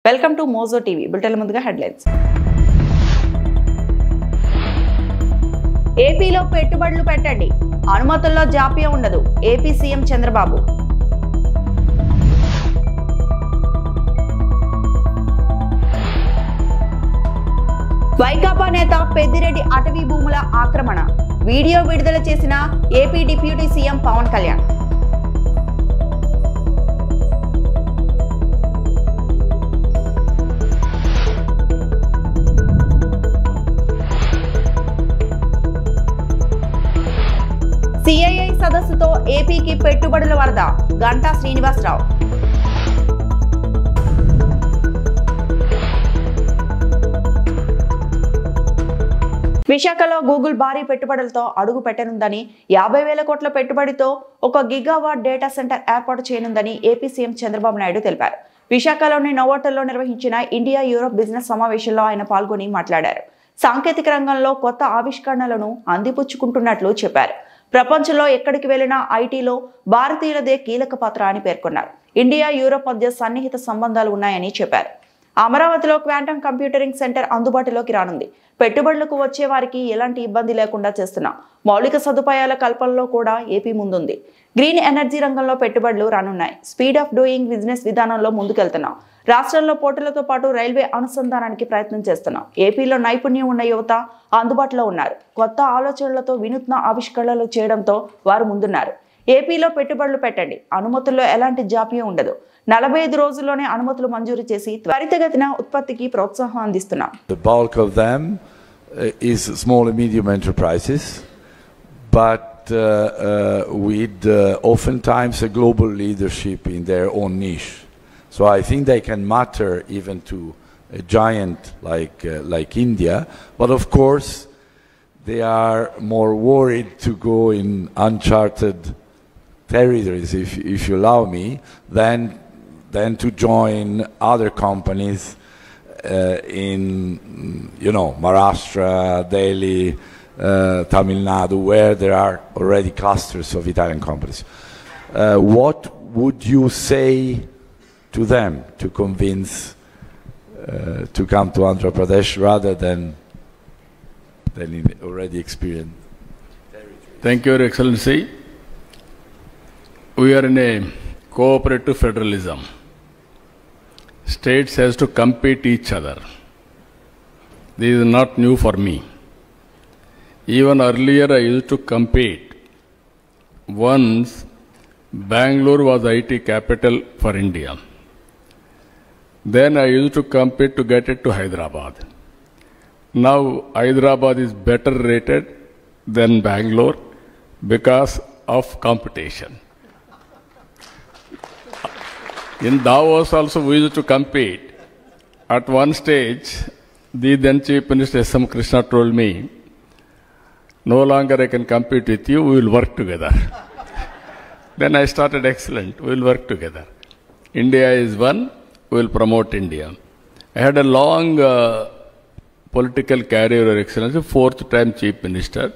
Welcome to Mojo TV. బులెటిన్ల ముందుగా headlines. ఏపీలో పెట్టుబడులు పెట్టండి, అనుమతుల్లో జాప్యం ఉండదు. AP CM Chandrababu. వైకాపా నేత పెద్దిరెడ్డి అటవీ భూముల ఆక్రమణ వీడియో విడుదల చేసిన AP deputy CM Pawan Kalyan. CII సదస్సుతో ఏపీకి పెట్టుబడుల వరద గంటా శ్రీనివాసరావు. విశాఖలో గూగుల్ భారీ పెట్టుబడులతో అడుగు పెట్టనుందని, 50,000 కోట్ల పెట్టుబడితో 1 గిగావాట్ డేటా సెంటర్ ఏర్పాటు చేయనుందని ఏపీ సీఎం చంద్రబాబు నాయుడు తెలిపారు. విశాఖలోని నోవోటల్లో నిర్వహించిన ఇండియా యూరోప్ బిజినెస్ సమావేశంలో ఆయన పాల్గొని మాట్లాడారు. సాంకేతిక రంగంలో కొత్త ఆవిష్కరణలను అందిపుచ్చుకుంటున్నట్లు చెప్పారు. ప్రపంచంలో ఎక్కడికి వెళ్లినా ఐటీలో భారతీయులదే కీలక పాత్ర అని పేర్కొన్నారు. ఇండియా యూరోప్ మధ్య సన్నిహిత సంబంధాలు ఉన్నాయని చెప్పారు. అమరావతిలో క్వాంటమ్ కంప్యూటరింగ్ సెంటర్ అందుబాటులోకి రానుంది. పెట్టుబడులకు వచ్చే వారికి ఎలాంటి ఇబ్బంది లేకుండా చేస్తున్నాం. మౌలిక సదుపాయాల కల్పనలో కూడా ఏపీ ముందుంది. గ్రీన్ ఎనర్జీ రంగంలో పెట్టుబడులు రానున్నాయి. స్పీడ్ ఆఫ్ డూయింగ్ బిజినెస్ విధానంలో ముందుకెళ్తున్నాం. రాష్ట్రంలో పోర్టులతో పాటు రైల్వే అనుసంధానానికి ప్రయత్నం చేస్తున్నాం. ఏపీలో నైపుణ్యం ఉన్న యువత అందుబాటులో ఉన్నారు. కొత్త ఆలోచనలతో వినూత్న ఆవిష్కరణలు చేయడంతో వారు ముందున్నారు. ఏపీలో పెట్టుబడులు పెట్టండి, అనుమతుల్లో ఎలాంటి జాప్యం ఉండదు. 45 రోజుల్లోనే అనుమతులు మంజూరు చేసి త్వరితగతిన ఉత్పత్తికి ప్రోత్సాహం అందిస్తున్నాం. The bulk of them is small and medium enterprises, but with oftentimes a global leadership in their own niche. So I think they can matter even to a giant like India, but of course they are more worried to go in uncharted territories, if you allow me, than to join other companies in Maharashtra, Delhi, Tamil Nadu, where there are already clusters of Italian companies. What would you say to them to convince to come to Andhra Pradesh rather than in already experienced territory? Thank you, Your Excellency. We are in a cooperative federalism. States has to compete each other. This is not new for me. Even earlier I used to compete. Once Bangalore was IT capital for India. Then I used to compete to get it to Hyderabad. Now Hyderabad is better rated than Bangalore because of competition. In Davos also we used to compete. At one stage, the then Chief Minister S.M. Krishna told me, no longer I can compete with you, we will work together. Then I started, excellent, we will work together. India is one, we will promote India. I had a long political career, Your Excellency, 4th time Chief Minister.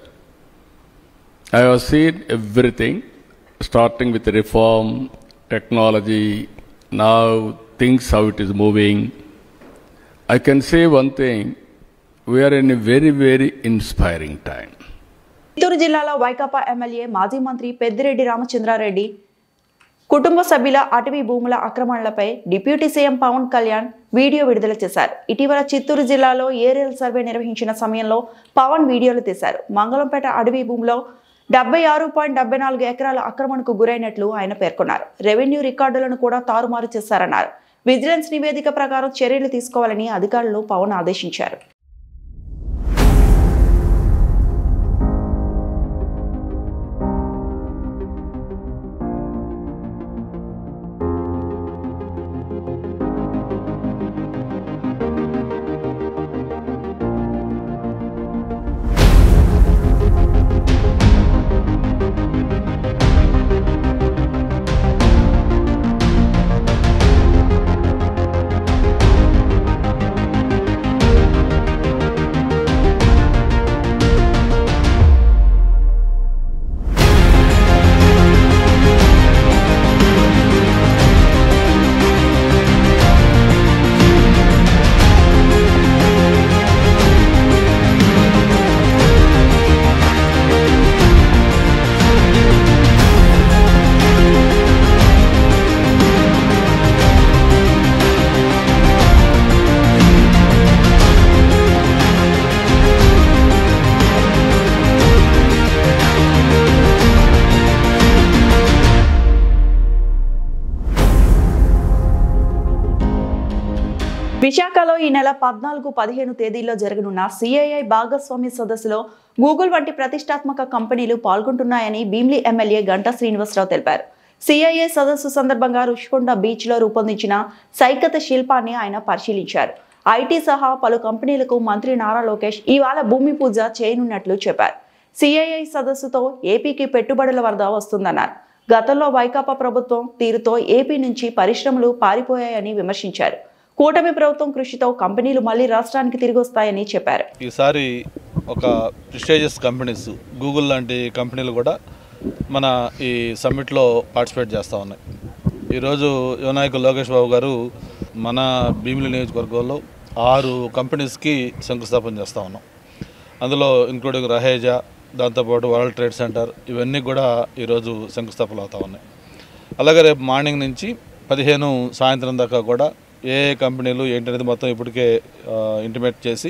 I have seen everything, starting with reform, technology, now things how it is moving. I can say one thing, we are in a very, very inspiring time. Chittoor జిల్లాలో Vaikapa MLA మాజీ మంత్రి పెద్దిరెడ్డి రామచంద్రారెడ్డి కుటుంబ సభ్యుల అటవీ భూముల ఆక్రమణలపై deputy CM Pawan Kalyan video విడుదల చేశారు. ఇటీవల చిత్తూరు జిల్లాలో ఏరియల్ సర్వే నిర్వహించిన సమయంలో పవన్ వీడియోలు తీశారు. మంగళంపేట అటవీ భూమిలో 76.74 ఎకరాల ఆక్రమణకు గురైనట్లు ఆయన పేర్కొన్నారు. రెవెన్యూ రికార్డులను కూడా తారుమారు చేశారన్నారు. విజిలెన్స్ నివేదిక ప్రకారం చర్యలు తీసుకోవాలని అధికారులను పవన్ ఆదేశించారు. విశాఖలో ఈ నెల 14-15 తేదీల్లో జరగనున్న సిఐఐ భాగస్వామ్య సదస్సులో గూగుల్ వంటి ప్రతిష్టాత్మక కంపెనీలు పాల్గొంటున్నాయని భీమిలి ఎమ్మెల్యే గంటా శ్రీనివాసరావు తెలిపారు. సిఐఐ సదస్సు సందర్భంగా రుషికొండ బీచ్ లో రూపొందించిన సైకత శిల్పాన్ని ఆయన పరిశీలించారు. ఐటీ సహా పలు కంపెనీలకు మంత్రి నారా లోకేష్ ఇవాళ భూమి పూజ చేయనున్నట్లు చెప్పారు. సిఐఐ సదస్సుతో ఏపీకి పెట్టుబడుల వరద వస్తుందన్నారు. గతంలో వైకాపా ప్రభుత్వం తీరుతో ఏపీ నుంచి పరిశ్రమలు పారిపోయాయని విమర్శించారు. కూటమి ప్రభుత్వం కృషితో కంపెనీలు మళ్లీ రాష్ట్రానికి తిరిగి వస్తాయని చెప్పారు. ఈసారి ఒక ప్రెస్టీజియస్ కంపెనీస్ గూగుల్ లాంటి కంపెనీలు కూడా మన ఈ సమ్మిట్లో పార్టిసిపేట్ చేస్తూ ఉన్నాయి. ఈరోజు యువనాయకులు లోకేష్ బాబు గారు మన భీమిలి నియోజకవర్గంలో 6 కంపెనీస్కి శంకుస్థాపన చేస్తూ ఉన్నాం. అందులో ఇంక్లూడింగ్ రహేజా, దాంతోపాటు వరల్డ్ ట్రేడ్ సెంటర్, ఇవన్నీ కూడా ఈరోజు శంకుస్థాపనలు అవుతూ ఉన్నాయి. అలాగే రేపు మార్నింగ్ నుంచి 15 సాయంత్రం దాకా కూడా ఏ కంపెనీలు ఏంటనేది మొత్తం ఇప్పటికే ఇంటిమేట్ చేసి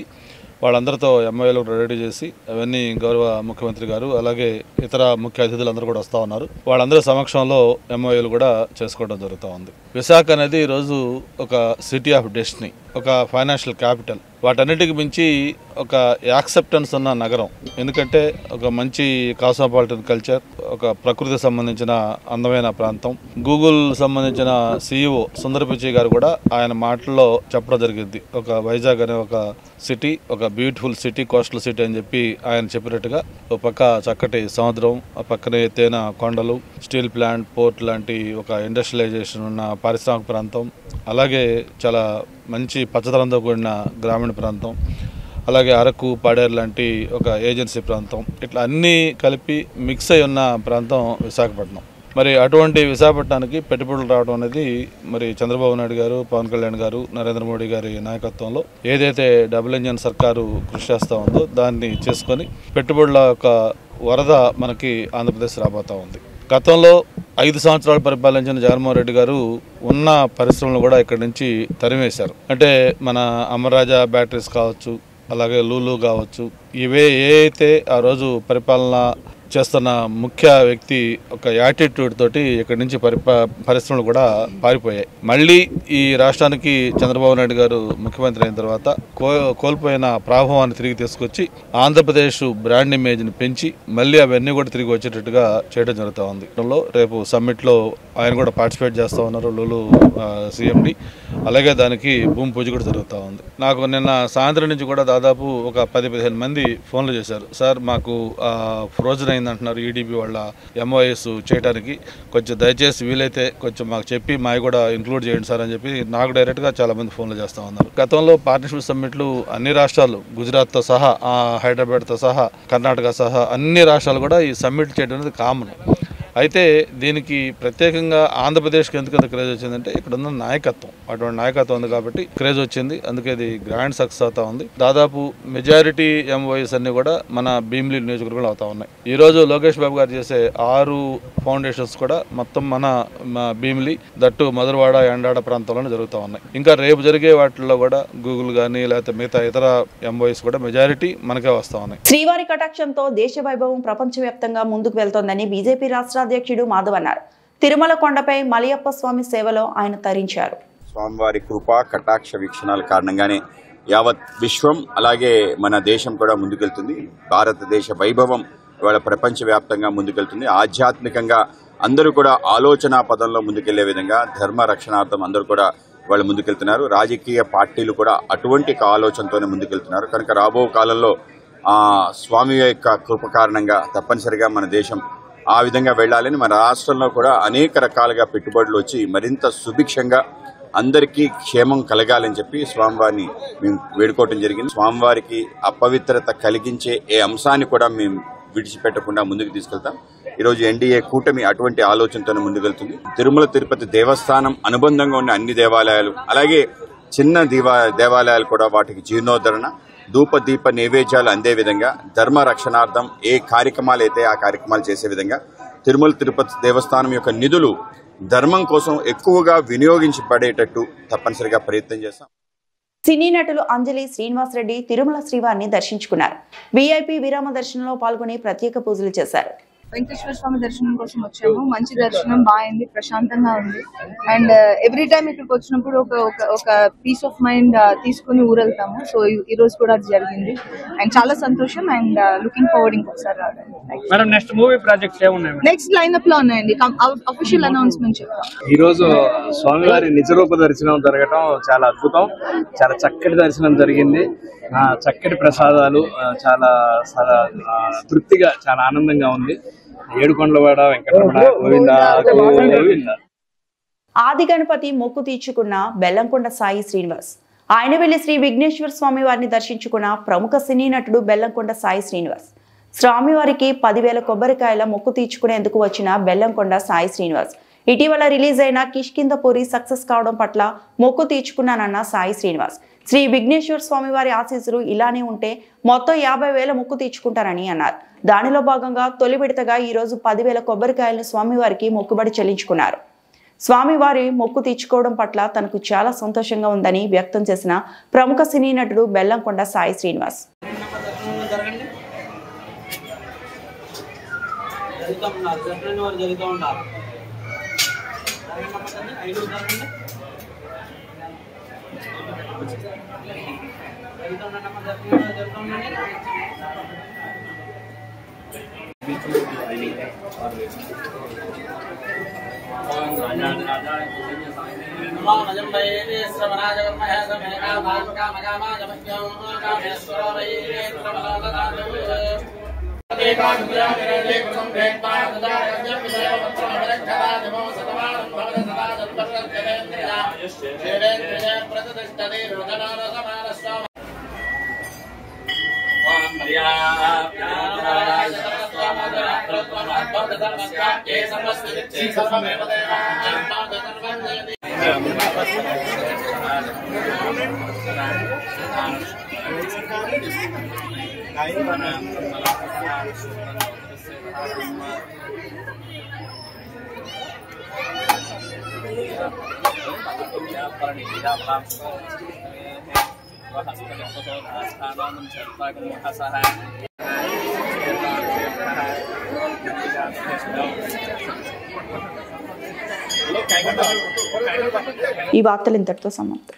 వాళ్ళందరితో ఎంఓఏలు రెడీ చేసి అవన్నీ గౌరవ ముఖ్యమంత్రి గారు అలాగే ఇతర ముఖ్య అతిథులందరూ కూడా వస్తూ ఉన్నారు. వాళ్ళందరి సమక్షంలో ఎంఓఏలు కూడా చేసుకోవడం జరుగుతూ ఉంది. విశాఖ అనేది ఈరోజు ఒక సిటీ ఆఫ్ డెస్టినీ, ఒక ఫైనాన్షియల్ క్యాపిటల్, వాటన్నిటికి మించి ఒక యాక్సెప్టెన్స్ ఉన్న నగరం. ఎందుకంటే ఒక మంచి కాస్మోపాలిటన్ కల్చర్, ఒక ప్రకృతికి సంబంధించిన అందమైన ప్రాంతం. గూగుల్ సంబంధించిన CEO సుందర్ పిచై గారు కూడా ఆయన మాటల్లో చెప్పడం జరిగింది. ఒక వైజాగ్ అనే ఒక సిటీ, ఒక బ్యూటిఫుల్ సిటీ, కోస్టల్ సిటీ అని చెప్పి ఆయన చెప్పినట్టుగా ఒక పక్క చక్కటి సముద్రం, ఆ పక్కనే ఎత్తైన కొండలు, స్టీల్ ప్లాంట్, పోర్ట్ లాంటి ఒక ఇండస్ట్రియలైజేషన్ ఉన్న పారిశ్రామిక ప్రాంతం, అలాగే చాలా మంచి పచ్చదనంతో కూడిన గ్రామీణ ప్రాంతం, అలాగే అరకు, పాడేరు లాంటి ఒక ఏజెన్సీ ప్రాంతం, ఇట్లా అన్నీ కలిపి మిక్స్ అయి ఉన్న ప్రాంతం విశాఖపట్నం. మరి అటువంటి విశాఖపట్నానికి పెట్టుబడులు రావడం అనేది మరి చంద్రబాబు నాయుడు గారు, పవన్ కళ్యాణ్ గారు, నరేంద్ర మోడీ గారి నాయకత్వంలో ఏదైతే డబుల్ ఇంజన్ సర్కారు కృషి చేస్తూ ఉందో దాన్ని చేసుకొని పెట్టుబడుల యొక్క వరద మనకి ఆంధ్రప్రదేశ్ రాబోతూ ఉంది. గతంలో 5 సంవత్సరాలు పరిపాలించిన జగన్మోహన్ రెడ్డి గారు ఉన్న పరిశ్రమలు కూడా ఇక్కడి నుంచి తరిమేశారు. అంటే మన అమరాజా బ్యాటరీస్ కావచ్చు, అలాగే లూలు కావచ్చు, ఇవే ఏ అయితే ఆ రోజు పరిపాలన చేస్తున్న ముఖ్య వ్యక్తి ఒక యాటిట్యూడ్ తోటి ఇక్కడి నుంచి పరిశ్రమలు కూడా పారిపోయాయి. మళ్ళీ ఈ రాష్ట్రానికి చంద్రబాబు నాయుడు గారు ముఖ్యమంత్రి అయిన తర్వాత కోల్పోయిన ప్రాభవాన్ని తిరిగి తీసుకొచ్చి ఆంధ్రప్రదేశ్ బ్రాండ్ ఇమేజ్ని పెంచి మళ్ళీ అవన్నీ కూడా తిరిగి వచ్చేటట్టుగా చేయడం జరుగుతూ ఉంది. రేపు సమ్మిట్లో ఆయన కూడా పార్టిసిపేట్ చేస్తూ ఉన్నారు, లూలు CMD. అలాగే దానికి భూమి పూజ కూడా జరుగుతూ ఉంది. నాకు నిన్న సాయంత్రం నుంచి కూడా దాదాపు ఒక 10-15 మంది ఫోన్లు చేశారు. సార్ మాకు ఫ్రోజన్ అయిందంటున్నారు EDB వాళ్ళ MOS చేయడానికి, కొంచెం దయచేసి వీలైతే కొంచెం మాకు చెప్పి మావి కూడా ఇంక్లూడ్ చేయండి సార్ అని చెప్పి నాకు డైరెక్ట్గా చాలా మంది ఫోన్లు చేస్తూ ఉన్నారు. గతంలో పార్ట్నర్షిప్ సమ్మిట్లు అన్ని రాష్ట్రాలు, గుజరాత్తో సహా, హైదరాబాద్తో సహా, కర్ణాటక సహా అన్ని రాష్ట్రాలు కూడా ఈ సమ్మిట్ చేయడం అనేది కామన్. అయితే దీనికి ప్రత్యేకంగా ఆంధ్రప్రదేశ్కి ఎందుకంత క్రేజ్ వచ్చిందంటే ఇక్కడ ఉన్న నాయకత్వం, అటువంటి నాయకత్వం ఉంది కాబట్టి క్రేజ్ వచ్చింది. అందుకే ఇది గ్రాండ్ సక్సెస్ అవుతా ఉంది. దాదాపు మెజారిటీ MOEs అన్ని కూడా మన భీమిలి నియోజకవర్గంలో అవుతా ఉన్నాయి. ఈ రోజు లోకేష్ బాబు గారు చేసే 6 ఫౌండేషన్స్ కూడా మొత్తం మన భీమిలి, దట్టు మధురవాడ, ఎండాడ ప్రాంతంలోనే జరుగుతూ ఉన్నాయి. ఇంకా రేపు జరిగే వాటిల్లో కూడా గూగుల్ కానీ లేకపోతే మిగతా ఇతర MOEs కూడా మెజారిటీ మనకే వస్తూ ఉన్నాయి. శ్రీవారి కటాక్షంతో దేశ వైభవం ప్రపంచవ్యాప్తంగా ముందుకు వెళ్తోందని బీజేపీ రాష్ట్ర అధ్యక్షుడు మాధవ్ అన్నారు. తిరుమల కొండపై మలయప్ప స్వామి సేవలో ఆయన తరించారు. స్వామివారి కృపా కటాక్ష వీక్షణాల కారణంగానే యావత్ విశ్వం అలాగే మన దేశం కూడా ముందుకెళ్తుంది. భారతదేశ వైభవం ఇవాళ ప్రపంచవ్యాప్తంగా ముందుకెళ్తుంది. ఆధ్యాత్మికంగా అందరూ కూడా ఆలోచన పదంలో ముందుకెళ్లే విధంగా ధర్మ రక్షణార్థం అందరూ కూడా వాళ్ళు ముందుకెళ్తున్నారు. రాజకీయ పార్టీలు కూడా అటువంటి ఆలోచనతోనే ముందుకెళ్తున్నారు. కనుక రాబో కాలంలో స్వామి యొక్క కృప కారణంగా తప్పనిసరిగా మన దేశం ఆ విధంగా వెళ్లాలని, మన రాష్ట్రంలో కూడా అనేక రకాలుగా పెట్టుబడులు వచ్చి మరింత సుభిక్షంగా అందరికీ క్షేమం కలగాలని చెప్పి స్వామివారిని మేము వేడుకోవటం జరిగింది. స్వామివారికి అపవిత్రత కలిగించే ఏ అంశాన్ని కూడా మేము విడిచిపెట్టకుండా ముందుకు తీసుకెళ్తాం. ఈరోజు NDA కూటమి అటువంటి ఆలోచనతోనే ముందుకెళ్తుంది. తిరుమల తిరుపతి దేవస్థానం అనుబంధంగా ఉన్న అన్ని దేవాలయాలు, అలాగే చిన్న దేవాలయాలు కూడా వాటికి జీర్ణోద్ధరణ, ధూప దీప నైవేద్యాలు అందే విధంగా, ధర్మ రక్షణార్థం ఏ కార్యక్రమాలు అయితే ఆ కార్యక్రమాలు చేసే విధంగా తిరుమల తిరుపతి దేవస్థానం యొక్క నిధులు ధర్మం కోసం ఎక్కువగా వినియోగించబడేటట్టు తప్పనిసరిగా ప్రయత్నం చేస్తాం. సినీ నటులు అంజలి, శ్రీనివాస్ రెడ్డి తిరుమల శ్రీవారిని దర్శించుకున్నారు. VIP విరామ దర్శనంలో పాల్గొని ప్రత్యేక పూజలు చేశారు. వెంకటేశ్వర స్వామి దర్శనం కోసం వచ్చాము. మంచి దర్శనం బాగుంది, ప్రశాంతంగా ఉంది. అండ్ ఎవ్రీ టైం ఇక్కడికి వచ్చినప్పుడు ఒక పీస్ ఆఫ్ మైండ్ తీసుకుని ఊరెళ్తాము. సో ఈ రోజు కూడా అది జరిగింది అండ్ చాలా సంతోషం అండ్ లుకింగ్ ఫార్వర్డ్ ఇంకొకసారి మేడం. నెక్స్ట్ మూవీ ప్రాజెక్ట్స్ ఏమున్నాయి? నెక్స్ట్ లైన్ అప్ లో ఉన్నాయండి, అఫీషియల్ అనౌన్స్మెంట్ చెప్తాం. ఈ రోజు స్వామివారి నిజరూప దర్శనం జరగటం చాలా అద్భుతం. చాలా చక్కటి దర్శనం జరిగింది. చక్కటి ప్రసాదాలు, చాలా తృప్తిగా, చాలా ఆనందంగా ఉంది. ఏడుకొండలవాడ వెంకటరమణ గోవింద గోవింద. ఆది గణపతి మొక్కు తీర్చుకున్న బెల్లంకొండ సాయి శ్రీనివాస్. ఆయన వెళ్లి శ్రీ విఘ్నేశ్వర స్వామి వారిని దర్శించుకున్న ప్రముఖ సినీ నటుడు బెల్లంకొండ సాయి శ్రీనివాస్. స్వామివారికి 10,000 కొబ్బరికాయల మొక్కు తీర్చుకునేందుకు వచ్చిన బెల్లంకొండ సాయి శ్రీనివాస్ ఇటీవల రిలీజ్ అయిన కిష్కింధపురి సక్సెస్ కావడం పట్ల మొక్కు తీర్చుకున్నానన్న సాయి శ్రీనివాస్. శ్రీ విఘ్నేశ్వర స్వామి వారి ఆశీస్సులు ఇలానే ఉంటే మొత్తం 50,000 మొక్కు తీర్చుకుంటారని అన్నారు. దానిలో భాగంగా తొలి విడతగా ఈ రోజు 10,000 కొబ్బరికాయలను స్వామివారికి మొక్కుబడి చెల్లించుకున్నారు. స్వామివారి మొక్కు తీర్చుకోవడం పట్ల తనకు చాలా సంతోషంగా ఉందని వ్యక్తం చేసిన ప్రముఖ సినీ నటుడు బెల్లంకొండ సాయి శ్రీనివాస్. ఈ వార్తలు ఇంతటితో సమాప్తం.